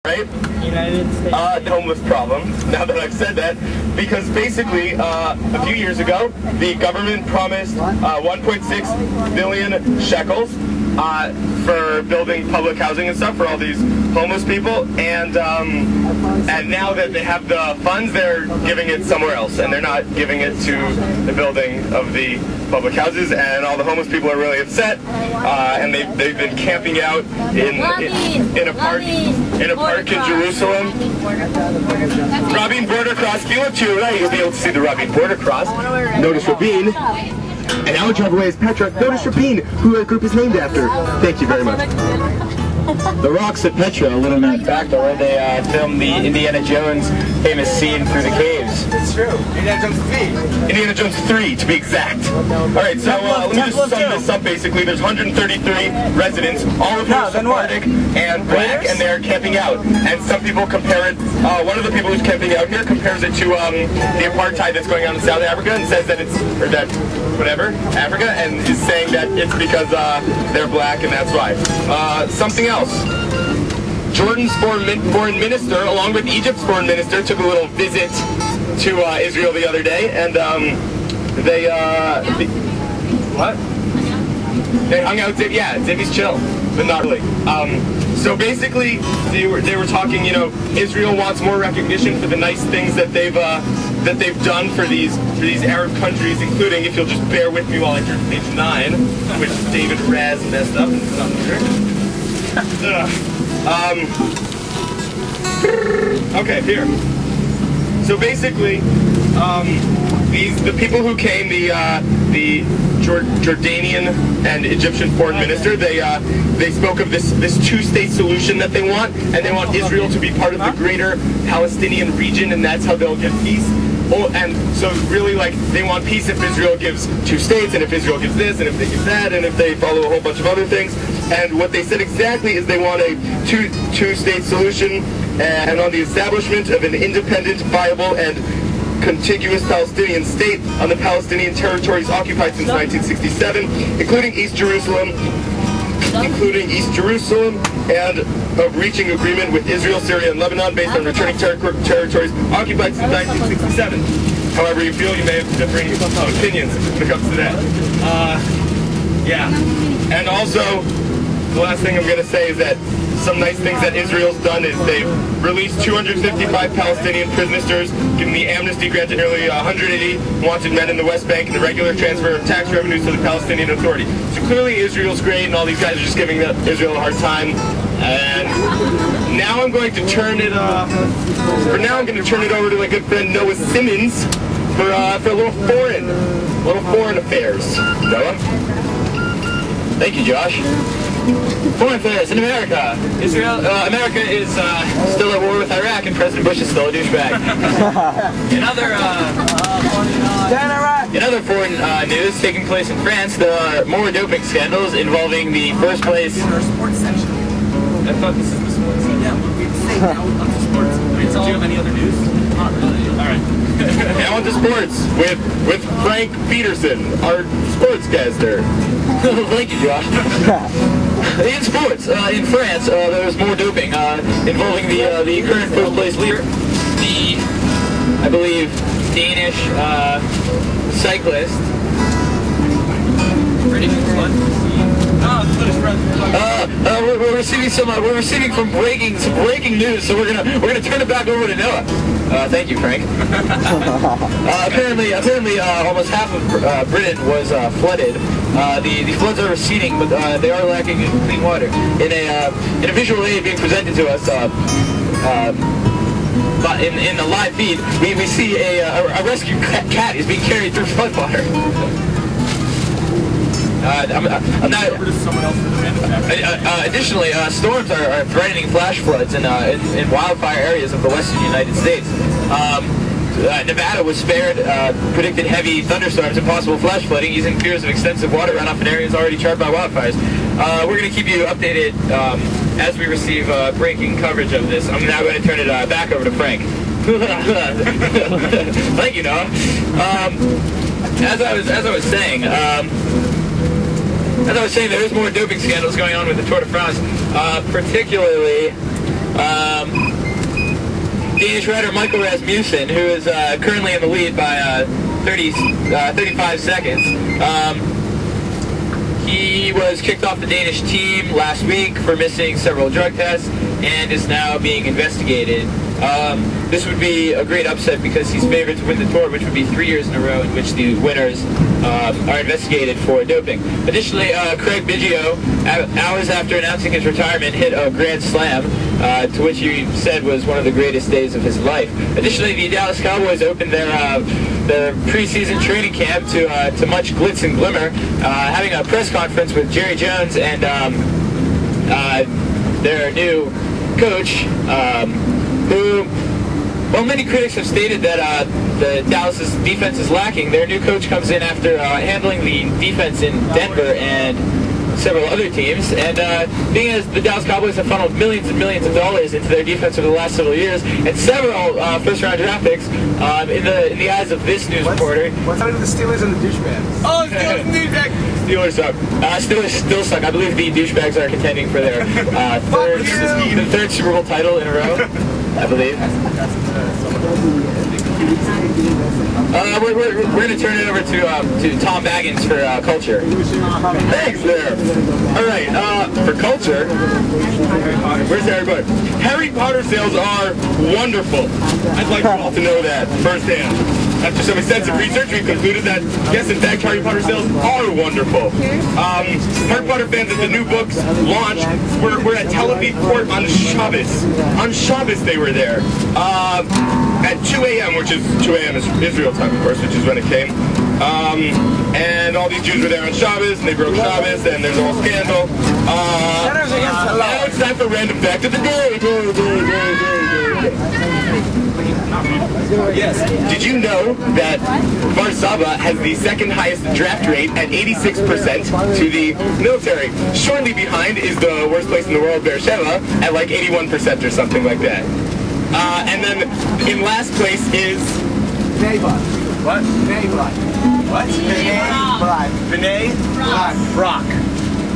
Right? United States. The homeless problem, now that I've said that, because basically a few years ago the government promised 1.6 billion shekels for building public housing and stuff for all these homeless people, and now that they have the funds, they're giving it somewhere else, and they're not giving it to the building of the public houses, and all the homeless people are really upset, and they've been camping out in a park in Jerusalem. Rabin border cross. If you look to your right, you'll be able to see the Rabin border cross. Notice Rabin. And now we drive away as Petra. Notice Rabin, who our group is named after. Thank you very much. The Rocks at Petra, a little known fact, where they filmed the Indiana Jones famous scene through the caves. It's true. Indiana Jones 3. Indiana Jones 3, to be exact. Alright, so let me just sum this up basically. There's 133 residents, all of whom are Sephardic and black, and they're camping out. And some people compare it, one of the people who's camping out here compares it to the apartheid that's going on in South Africa and says that it's, or that, whatever, Africa, and is saying that it's because they're black and that's why. Something else. Jordan's foreign minister, along with Egypt's foreign minister, took a little visit to Israel the other day, and they hung out. Yeah, Zivi's chill, but not really. So basically, they were talking. You know, Israel wants more recognition for the nice things that they've done for these Arab countries, including, if you'll just bear with me while I turn to page 9, which David Raz messed up and put on here. Okay, here. So basically, the people who came, the Jordanian and Egyptian foreign minister, they spoke of this two-state solution that they want, and they want Israel to be part of the greater Palestinian region, and that's how they'll get peace. Oh, and so really, like, they want peace if Israel gives 2 states, and if Israel gives this, and if they give that, and if they follow a whole bunch of other things. And what they said exactly is they want a two-state solution, and on the establishment of an independent, viable, and contiguous Palestinian state on the Palestinian territories occupied since 1967, including East Jerusalem, and of reaching agreement with Israel, Syria, and Lebanon based on returning territories occupied since 1967. However you feel, you may have differing opinions when it comes to that. Yeah. And also, the last thing I'm going to say is that some nice things that Israel's done is they've released 255 Palestinian prisoners, given the amnesty granted nearly 180 wanted men in the West Bank, and the regular transfer of tax revenues to the Palestinian Authority. So clearly Israel's great, and all these guys are just giving Israel a hard time. And now I'm going to turn it, over to my good friend Noah Simmons for a little foreign affairs. Noah? Thank you, Josh. Foreign affairs in America. America is still at war with Iraq, and President Bush is still a douchebag. In other foreign news taking place in France, there are more doping scandals involving the first place. Sports section. I thought this is the sports section. Yeah, we'd say now on the sports. Do you have any other news? Not really. All right. Now on to sports with Frank Peterson, our sportscaster. Thank you, Josh. In sports, in France, there's more doping involving the current first place leader, the, I believe, Danish cyclist. We're receiving some breaking news, so we're gonna turn it back over to Noah. Thank you, Frank. Apparently, almost half of Britain was flooded. The floods are receding, but they are lacking in clean water. In a visual aid being presented to us, in the live feed, we see a rescue cat is being carried through floodwater. Additionally, storms are threatening flash floods in wildfire areas of the western United States. Nevada was spared, predicted heavy thunderstorms and possible flash flooding using fears of extensive water runoff in areas already charred by wildfires. We're going to keep you updated as we receive breaking coverage of this. I'm now going to turn it back over to Frank. Thank you, Noah. As I was saying, there is more doping scandals going on with the Tour de France, particularly Danish rider Michael Rasmussen, who is currently in the lead by 35 seconds. He was kicked off the Danish team last week for missing several drug tests and is now being investigated. This would be a great upset because he's favored to win the Tour, which would be 3 years in a row in which the winners are investigated for doping. Additionally, Craig Biggio, hours after announcing his retirement, hit a grand slam, to which he said was one of the greatest days of his life. Additionally, the Dallas Cowboys opened their preseason training camp to much glitz and glimmer, having a press conference with Jerry Jones and their new coach, who, well, many critics have stated that the Dallas' defense is lacking. Their new coach comes in after handling the defense in Denver and several other teams, and being as the Dallas Cowboys have funneled millions and millions of dollars into their defense over the last several years, and several first-round draft picks, in the eyes of this news reporter. What's happening to the Steelers and the douchebags? Oh, Steelers and douchebags! Steelers suck. Steelers still suck. I believe the douchebags are contending for their third Super Bowl title in a row, I believe. We're going to turn it over to Tom Baggins for culture. Thanks there. All right, for culture, where's Harry Potter? Harry Potter sales are wonderful. I'd like you all to know that firsthand. After some extensive research, we've concluded that, yes, in fact, Harry Potter sales are wonderful. Harry Potter fans, as the new books launch, we're at Tel Aviv Port on Shabbos. On Shabbos, they were there. At 2 a.m., which is 2 a.m. is Israel time, of course, which is when it came. And all these Jews were there on Shabbos, and they broke Shabbos, and there's a whole scandal. Now it's time for random fact of the day. Yes. Did you know that Varsava has the second highest draft rate at 86% to the military? Shortly behind is the worst place in the world, Beersheba, at like 81% or something like that. And then in last place is B'nai What? What? B'nai Brak.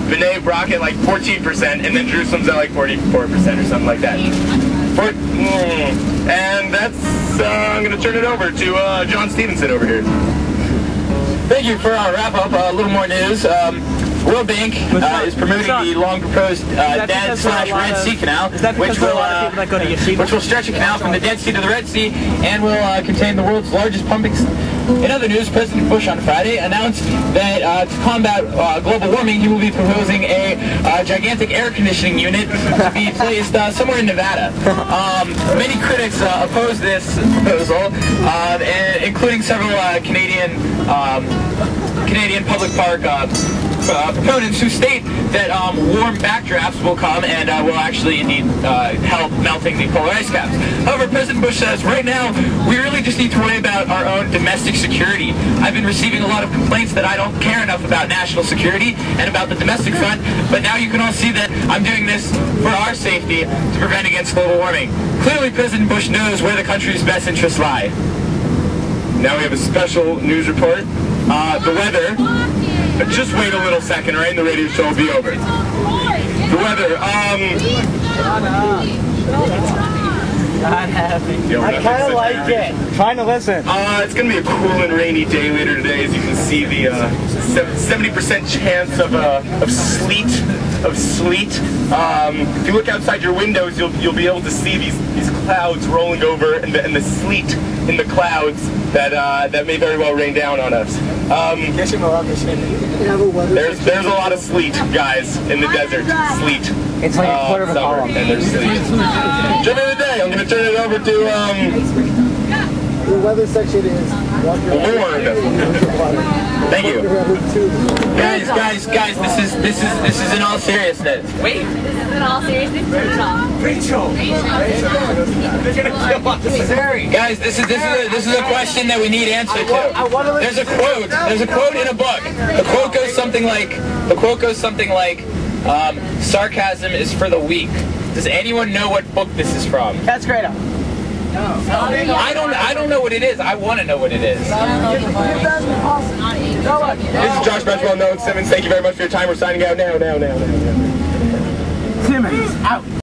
B'nai Brak at like 14%, and then Jerusalem's at like 44% or something like that. And that's, I'm going to turn it over to John Stevenson over here. Thank you for our wrap-up. A little more news. World Bank is promoting the long-proposed Dead/Red Sea Canal, which will stretch a canal from the Dead Sea to the Red Sea and will contain the world's largest pumping. In other news, President Bush on Friday announced that to combat global warming, he will be proposing a gigantic air conditioning unit to be placed somewhere in Nevada. Many critics oppose this proposal, including several Canadian public park proponents who state that warm backdrafts will come and will actually indeed help melting the polar ice caps. However, President Bush says right now we really just need to worry about our own domestic security. I've been receiving a lot of complaints that I don't care enough about national security and about the domestic front, but now you can all see that I'm doing this for our safety to prevent against global warming. Clearly, President Bush knows where the country's best interests lie. Now we have a special news report. The weather. Just wait a little second, right? And the radio show will be over. The weather. I kind of like it. I'm trying to listen. It's going to be a cool and rainy day later today. As you can see, the 70% chance of sleet. If you look outside your windows, you'll be able to see these clouds rolling over and the sleet in the clouds that may very well rain down on us. There's a lot of sleet, guys, in the desert. Sleet. It's like a quarter of a column. And there's sleet. Gentlemen of the day, I'm going to turn it over to the weather section is Lord. Thank you. Guys, this is in all seriousness. Wait. This is in all seriousness. Rachel. They're gonna kill us. Guys, this is a question that we need answer to. There's a quote in a book. The quote goes something like sarcasm is for the weak. Does anyone know what book this is from? That's great. I don't know what it is. I want to know what it is. This is Josh Breswell, Noah Simmons. Thank you very much for your time. We're signing out now. Simmons out.